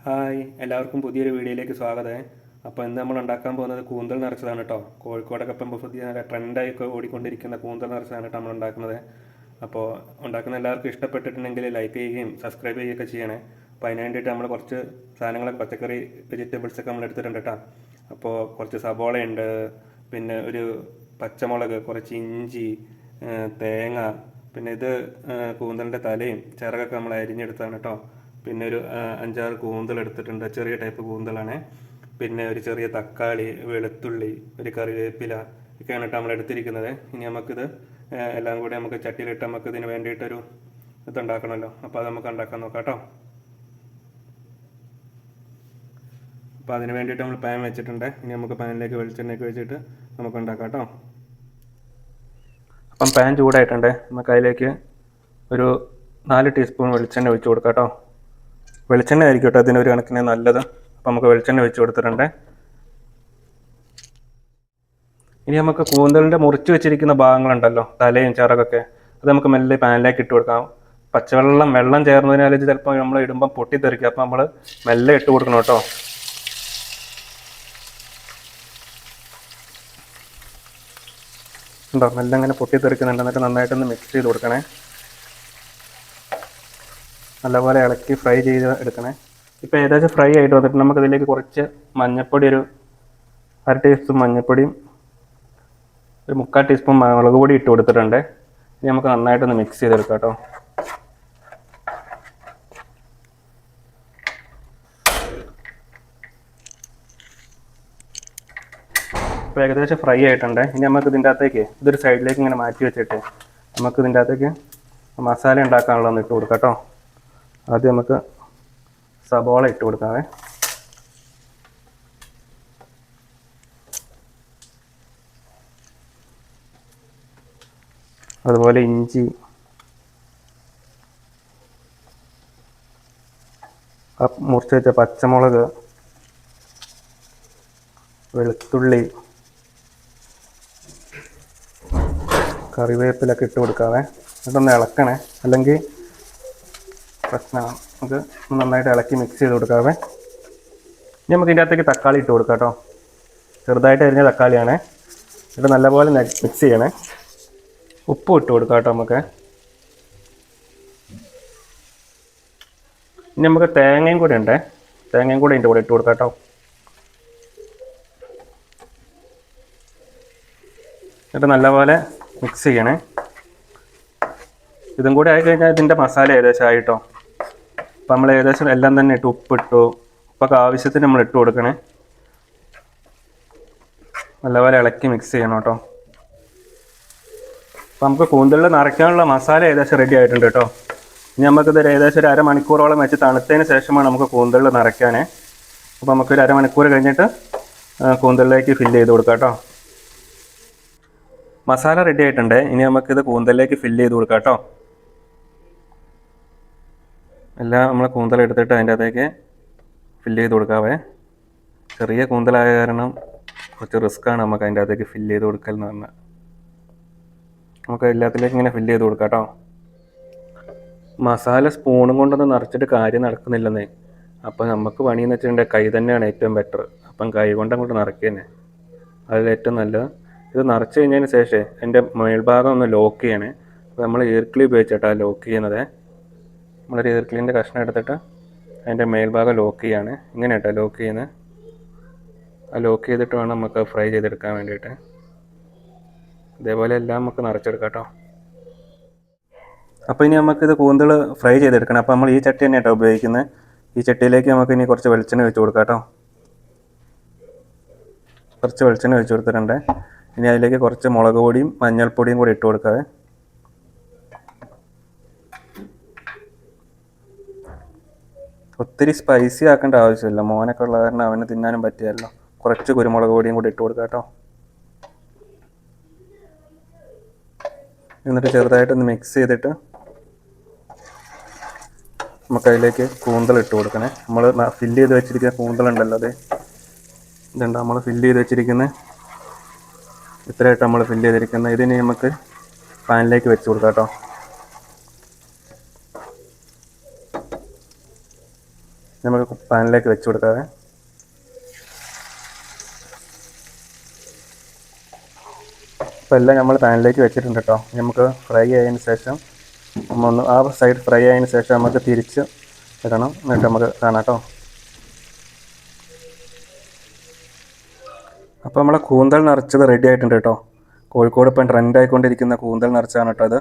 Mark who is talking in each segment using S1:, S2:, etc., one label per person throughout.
S1: Hi, എല്ലാവർക്കും പുതിയൊരു വീഡിയോയിലേക്ക് സ്വാഗതം. അപ്പോൾ ഇന്ന് നമ്മൾ ഉണ്ടാക്കാൻ പോകുന്നത് കൂന്തൽ നിറച്ചതാണ് കേട്ടോ. കോഴിക്കോടൊക്കെ ഇപ്പം പുതിയ നല്ല ട്രെൻഡായി ഓടിക്കൊണ്ടിരിക്കുന്ന കൂന്തൽ നിറച്ചതാണ് കേട്ടോ നമ്മൾ ഉണ്ടാക്കുന്നത്. അപ്പോൾ ഉണ്ടാക്കുന്ന എല്ലാവർക്കും ഇഷ്ടപ്പെട്ടിട്ടുണ്ടെങ്കിൽ ലൈക്ക് ചെയ്യുകയും സബ്സ്ക്രൈബ് ചെയ്യുകയൊക്കെ ചെയ്യണേ. അപ്പോൾ അതിന് വേണ്ടിയിട്ട് നമ്മൾ കുറച്ച് സാധനങ്ങളൊക്കെ പച്ചക്കറി വെജിറ്റബിൾസൊക്കെ നമ്മൾ എടുത്തിട്ടുണ്ട് കേട്ടോ. അപ്പോൾ കുറച്ച് സബോളയുണ്ട്, പിന്നെ ഒരു പച്ചമുളക്, കുറച്ച് ഇഞ്ചി, തേങ്ങ, പിന്നെ ഇത് കൂന്തലിൻ്റെ തലയും ചിറകൊക്കെ നമ്മൾ അരിഞ്ഞെടുത്താണ് കേട്ടോ. പിന്നെ ഒരു 5-6 കൂന്തൽ എടുത്തിട്ടുണ്ട്, ചെറിയ ടൈപ്പ് കൂന്തലാണ്. പിന്നെ ഒരു ചെറിയ തക്കാളി, വെളുത്തുള്ളി, ഒരു കറിവേപ്പില ഒക്കെയാണ് കേട്ടോ നമ്മൾ എടുത്തിരിക്കുന്നത്. ഇനി നമുക്കിത് എല്ലാം കൂടി നമുക്ക് ചട്ടിയിലിട്ട് നമുക്ക് ഇതിന് വേണ്ടിയിട്ടൊരു ഇതുണ്ടാക്കണമല്ലോ. അപ്പോൾ അത് നമുക്ക് ഉണ്ടാക്കാൻ നോക്കാം കേട്ടോ. അപ്പോൾ അതിന് വേണ്ടിയിട്ട് നമ്മൾ പാൻ വെച്ചിട്ടുണ്ട്. ഇനി നമുക്ക് പാനിലേക്ക് വെളിച്ചെണ്ണയൊക്കെ വെച്ചിട്ട് നമുക്ക് ഉണ്ടാക്കാം കേട്ടോ. അപ്പം പാൻ ചൂടായിട്ടുണ്ട്. നമുക്ക് അതിലേക്ക് ഒരു 4 ടീസ്പൂൺ വെളിച്ചെണ്ണ ഒഴിച്ച് കൊടുക്കാം കേട്ടോ. വെളിച്ചെണ്ണ ആയിരിക്കും കേട്ടോ അതിനൊരു കണക്കിന് നല്ലത്. അപ്പം നമുക്ക് വെളിച്ചെണ്ണ ഒഴിച്ച് കൊടുത്തിട്ടുണ്ട്. ഇനി നമുക്ക് കൂന്തലിൻ്റെ മുറിച്ച് വെച്ചിരിക്കുന്ന ഭാഗങ്ങളുണ്ടല്ലോ, തലയും ചിറകൊക്കെ, അത് നമുക്ക് മെല്ലെ പാനിലേക്ക് ഇട്ട് കൊടുക്കാം. വെള്ളം ചേർന്നതിനാൽ ഇത് ചിലപ്പോൾ നമ്മൾ ഇടുമ്പം പൊട്ടിത്തെറിക്കും. അപ്പം നമ്മൾ മെല്ലെ ഇട്ട് കൊടുക്കണം കേട്ടോ. ഉണ്ടോ, മെല്ലെ അങ്ങനെ പൊട്ടിത്തെറിക്കുന്നുണ്ട്. എന്നിട്ട് നന്നായിട്ടൊന്ന് മിക്സ് ചെയ്ത് കൊടുക്കണേ. നല്ലപോലെ ഇളക്കി ഫ്രൈ ചെയ്ത് എടുക്കണേ. ഇപ്പോൾ ഏകദേശം ഫ്രൈ ആയിട്ട് വന്നിട്ട് നമുക്കിതിലേക്ക് കുറച്ച് മഞ്ഞൾപ്പൊടി, ഒരു 1/2 ടീസ്പൂൺ മഞ്ഞൾപ്പൊടിയും ഒരു 3/4 ടീസ്പൂൺ മുളക് പൊടി ഇട്ട് കൊടുത്തിട്ടുണ്ട്. ഇനി നമുക്ക് നന്നായിട്ടൊന്ന് മിക്സ് ചെയ്തെടുക്കാം കേട്ടോ. ഇപ്പോൾ ഏകദേശം ഫ്രൈ ആയിട്ടുണ്ട്. ഇനി നമുക്ക് ഇതിൻ്റെ അകത്തേക്ക് ഇതൊരു സൈഡിലേക്ക് ഇങ്ങനെ മാറ്റി വെച്ചിട്ട് നമുക്ക് ഇതിൻ്റെ അകത്തേക്ക് മസാല ഉണ്ടാക്കാനുള്ളതൊന്ന് ഇട്ട് കൊടുക്കാം കേട്ടോ. ആദ്യം നമുക്ക് സബോള ഇട്ട് കൊടുക്കാവേ. അതുപോലെ ഇഞ്ചി, മുറിച്ച് വെച്ച പച്ചമുളക്, വെളുത്തുള്ളി, കറിവേപ്പിലൊക്കെ ഇട്ട് കൊടുക്കാവേ. എന്നിട്ടൊന്ന് ഇളക്കണേ, അല്ലെങ്കിൽ പ്രശ്നമാണ്. നമുക്ക് നന്നായിട്ട് ഇളക്കി മിക്സ് ചെയ്ത് കൊടുക്കാവേ. ഇനി നമുക്ക് ഇതിൻ്റെ അകത്തേക്ക് തക്കാളി ഇട്ട് കൊടുക്കാം കേട്ടോ. ചെറുതായിട്ട് അരിഞ്ഞ തക്കാളിയാണ്. എന്നിട്ട് നല്ലപോലെ മിക്സ് ചെയ്യണേ. ഉപ്പും ഇട്ട് കൊടുക്കാം കേട്ടോ നമുക്ക്. ഇനി നമുക്ക് തേങ്ങയും കൂടി ഉണ്ട്. തേങ്ങയും കൂടി ഇതിൻ്റെ കൂടെ ഇട്ട് കൊടുക്കാം കേട്ടോ. എന്നിട്ട് നല്ലപോലെ മിക്സ് ചെയ്യണേ. ഇതും കൂടി ആയിക്കഴിഞ്ഞാൽ ഇതിൻ്റെ മസാല ഏകദേശം ആയിട്ടോ. അപ്പം നമ്മൾ ഏകദേശം എല്ലാം തന്നെ ഇട്ട്, ഉപ്പിട്ടു, ഉപ്പൊക്കെ ആവശ്യത്തിന് നമ്മൾ ഇട്ട് കൊടുക്കണേ. നല്ലപോലെ ഇളക്കി മിക്സ് ചെയ്യണം കേട്ടോ. അപ്പം നമുക്ക് കൂന്തലിൽ നിറയ്ക്കാനുള്ള മസാല ഏകദേശം റെഡി ആയിട്ടുണ്ട് കേട്ടോ. ഇനി നമുക്കിത് ഏകദേശം ഒരു 1/2 മണിക്കൂറോളം വെച്ച് തണുത്തതിന് ശേഷമാണ് നമുക്ക് കൂന്തലിൽ നിറയ്ക്കാൻ. അപ്പോൾ നമുക്കൊരു 1/2 മണിക്കൂർ കഴിഞ്ഞിട്ട് കൂന്തലിലേക്ക് ഫില്ല് ചെയ്ത് കൊടുക്കാം കേട്ടോ. മസാല റെഡി ആയിട്ടുണ്ട്. ഇനി നമുക്കിത് കൂന്തലിലേക്ക് ഫില്ല് ചെയ്ത് കൊടുക്കാം കേട്ടോ. എല്ലാം നമ്മൾ കൂന്തലെടുത്തിട്ട് അതിൻ്റെ അകത്തേക്ക് ഫില്ല് ചെയ്ത് കൊടുക്കാവേ. ചെറിയ കൂന്തലായ കാരണം കുറച്ച് റിസ്ക്കാണ് നമുക്ക് അതിൻ്റെ അകത്തേക്ക് ഫില്ല് ചെയ്ത് കൊടുക്കൽ എന്ന് പറഞ്ഞാൽ. നമുക്ക് എല്ലാത്തിലേക്കും ഇങ്ങനെ ഫില്ല് ചെയ്ത് കൊടുക്കാം കേട്ടോ. മസാല സ്പൂണും കൊണ്ടൊന്നും നിറച്ചിട്ട് കാര്യം നടക്കുന്നില്ലെന്നേ. അപ്പം നമുക്ക് പണിയെന്ന് വെച്ചിട്ടുണ്ടെങ്കിൽ കൈ തന്നെയാണ് ഏറ്റവും ബെറ്റർ. അപ്പം കൈ കൊണ്ട് അങ്ങോട്ട് നിറയ്ക്കുക തന്നെ അതിൽ ഏറ്റവും നല്ലത്. ഇത് നിറച്ച് കഴിഞ്ഞതിന് ശേഷം എൻ്റെ മേൽഭാഗം ഒന്ന് ലോക്ക് ചെയ്യണേ. അപ്പോൾ നമ്മൾ ഈർക്കിളി ഉപയോഗിച്ചിട്ടാണ് ലോക്ക് ചെയ്യുന്നത്. നമ്മളൊരു ഈർക്കിളിൻ്റെ കഷ്ണം എടുത്തിട്ട് അതിൻ്റെ മേൽഭാഗം ലോക്ക് ചെയ്യാണ്. ഇങ്ങനെ കേട്ടോ ലോക്ക് ചെയ്യുന്നത്. ആ ലോക്ക് ചെയ്തിട്ട് വേണം നമുക്ക് ഫ്രൈ ചെയ്തെടുക്കാൻ വേണ്ടിയിട്ട്. ഇതേപോലെ എല്ലാം നമുക്ക് നിറച്ചെടുക്കാം കേട്ടോ. അപ്പോൾ ഇനി നമുക്കിത് കൂന്തൽ ഫ്രൈ ചെയ്തെടുക്കണം. അപ്പോൾ നമ്മൾ ഈ ചട്ടി തന്നെ കേട്ടോ ഉപയോഗിക്കുന്നത്. ഈ ചട്ടിയിലേക്ക് നമുക്ക് ഇനി കുറച്ച് വെളിച്ചെണ്ണ ഒഴിച്ച് കൊടുക്കാം കേട്ടോ. കുറച്ച് വെളിച്ചെണ്ണ ഒഴിച്ച് കൊടുത്തിട്ടുണ്ട്. ഇനി അതിലേക്ക് കുറച്ച് മുളക് പൊടിയും മഞ്ഞൾപ്പൊടിയും കൂടി ഇട്ട് കൊടുക്കാവേ. ഒത്തിരി സ്പൈസി ആക്കേണ്ട ആവശ്യമില്ല. മോനൊക്കെ ഉള്ള കാരണം അവന് തിന്നാനും പറ്റിയല്ലോ. കുറച്ച് കുരുമുളക് പൊടിയും കൂടി ഇട്ട് കൊടുക്കാം കേട്ടോ. എന്നിട്ട് ചെറുതായിട്ടൊന്ന് മിക്സ് ചെയ്തിട്ട് നമുക്കതിലേക്ക് കൂന്തൽ ഇട്ട് കൊടുക്കണേ. നമ്മൾ ഫില്ല് ചെയ്ത് വെച്ചിരിക്കുന്ന കൂന്തലുണ്ടല്ലോ, അത് ഇതുണ്ട് നമ്മൾ ഫില്ല് ചെയ്ത് വെച്ചിരിക്കുന്നത്. ഇത്രയായിട്ട് നമ്മൾ ഫില്ല് ചെയ്തിരിക്കുന്നത്. ഇതിന് നമുക്ക് പാനിലേക്ക് വെച്ച് കൊടുക്കാം കേട്ടോ. നമുക്ക് പാനിലേക്ക് വെച്ച് കൊടുക്കാവേ. അപ്പോൾ എല്ലാം നമ്മൾ പാനിലേക്ക് വെച്ചിട്ടുണ്ട് കേട്ടോ. നമുക്ക് ഫ്രൈ ആയതിന് ശേഷം ആ സൈഡ് ഫ്രൈ ആയതിന് ശേഷം നമുക്ക് തിരിച്ച് ഇടണം. എന്നിട്ട് നമുക്ക് കാണാം കേട്ടോ. അപ്പോൾ നമ്മളെ കൂന്തൽ നിറച്ചത് റെഡി ആയിട്ടുണ്ട് കേട്ടോ. കോഴിക്കോട് ഇപ്പം ട്രെൻഡ് ആയിക്കൊണ്ടിരിക്കുന്ന കൂന്തൽ നിറച്ചാണ് കേട്ടോ അത്.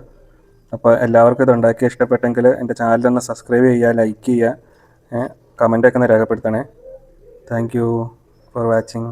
S1: അപ്പോൾ എല്ലാവർക്കും ഇത് ഉണ്ടാക്കി ഇഷ്ടപ്പെട്ടെങ്കിൽ എൻ്റെ ചാനലൊന്ന് സബ്സ്ക്രൈബ് ചെയ്യുക, ലൈക്ക് ചെയ്യുക, കമൻ്റൊക്കെ ഒന്ന് രേഖപ്പെടുത്തണേ. Thank you for watching.